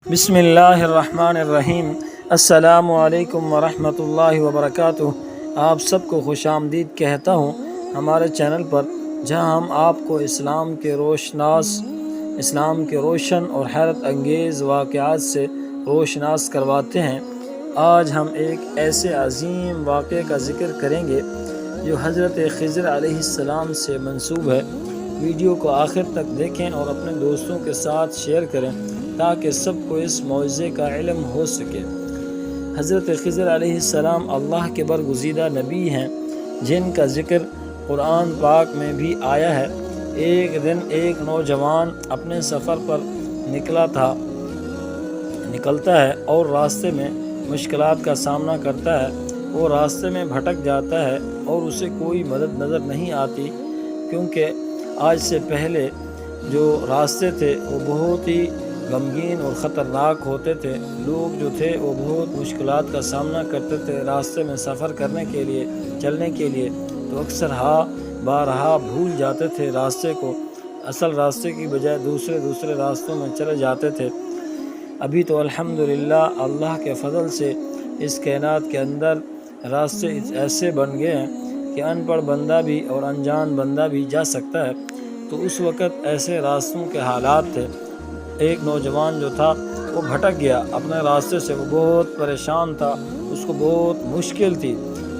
بسم اللہ الرحمن الرحیم۔ السلام علیکم ورحمۃ اللہ وبرکاتہ۔ آپ سب کو خوش آمدید کہتا ہوں ہمارے چینل پر، جہاں ہم آپ کو اسلام کے روشن اور حیرت انگیز واقعات سے روشناس کرواتے ہیں۔ آج ہم ایک ایسے عظیم واقعے کا ذکر کریں گے جو حضرت خضر علیہ السلام سے منسوب ہے۔ ویڈیو کو آخر تک دیکھیں اور اپنے دوستوں کے ساتھ شیئر کریں تاکہ سب کو اس معجزے کا علم ہو سکے۔ حضرت خضر علیہ السلام اللہ کے برگزیدہ نبی ہیں، جن کا ذکر قرآن پاک میں بھی آیا ہے۔ ایک دن ایک نوجوان اپنے سفر پر نکلتا ہے اور راستے میں مشکلات کا سامنا کرتا ہے۔ وہ راستے میں بھٹک جاتا ہے اور اسے کوئی مدد نظر نہیں آتی، کیونکہ آج سے پہلے جو راستے تھے وہ بہت ہی غمگین اور خطرناک ہوتے تھے۔ لوگ جو تھے وہ بہت مشکلات کا سامنا کرتے تھے راستے میں سفر کرنے کے لیے، چلنے کے لیے، تو اکثر بارہا بھول جاتے تھے راستے کو، اصل راستے کی بجائے دوسرے راستوں میں چلے جاتے تھے۔ ابھی تو الحمدللہ اللہ کے فضل سے اس کائنات کے اندر راستے ایسے بن گئے ہیں کہ ان پڑھ بندہ بھی اور انجان بندہ بھی جا سکتا ہے۔ تو اس وقت ایسے راستوں کے حالات تھے۔ ایک نوجوان جو تھا وہ بھٹک گیا اپنے راستے سے، وہ بہت پریشان تھا، اس کو بہت مشکل تھی،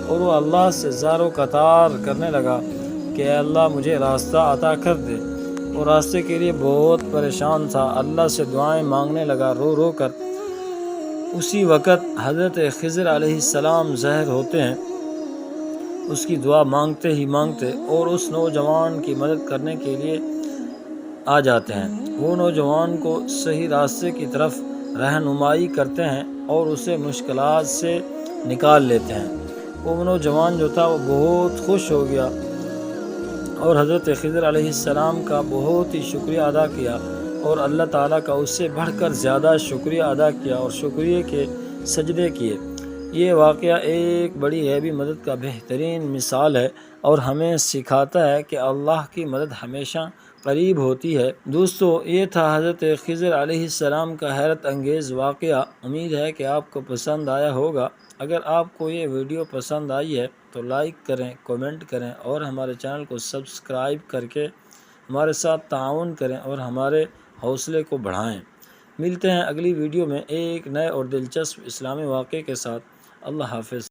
اور وہ اللہ سے زار و قطار کرنے لگا کہ اے اللہ مجھے راستہ عطا کر دے۔ وہ راستے کے لیے بہت پریشان تھا، اللہ سے دعائیں مانگنے لگا رو رو کر۔ اسی وقت حضرت خضر علیہ السلام ظاہر ہوتے ہیں، اس کی دعا مانگتے ہی مانگتے اور اس نوجوان کی مدد کرنے کے لیے آ جاتے ہیں۔ وہ نوجوان کو صحیح راستے کی طرف رہنمائی کرتے ہیں اور اسے مشکلات سے نکال لیتے ہیں۔ وہ نوجوان جو تھا وہ بہت خوش ہو گیا اور حضرت خضر علیہ السلام کا بہت ہی شکریہ ادا کیا، اور اللہ تعالیٰ کا اس سے بڑھ کر زیادہ شکریہ ادا کیا اور شکریہ کے سجدے کیے۔ یہ واقعہ ایک بڑی غیبی مدد کا بہترین مثال ہے اور ہمیں سکھاتا ہے کہ اللہ کی مدد ہمیشہ قریب ہوتی ہے۔ دوستو، یہ تھا حضرت خضر علیہ السلام کا حیرت انگیز واقعہ۔ امید ہے کہ آپ کو پسند آیا ہوگا۔ اگر آپ کو یہ ویڈیو پسند آئی ہے تو لائک کریں، کومنٹ کریں اور ہمارے چینل کو سبسکرائب کر کے ہمارے ساتھ تعاون کریں اور ہمارے حوصلے کو بڑھائیں۔ ملتے ہیں اگلی ویڈیو میں ایک نئے اور دلچسپ اسلامی واقعے کے ساتھ۔ اللہ حافظ۔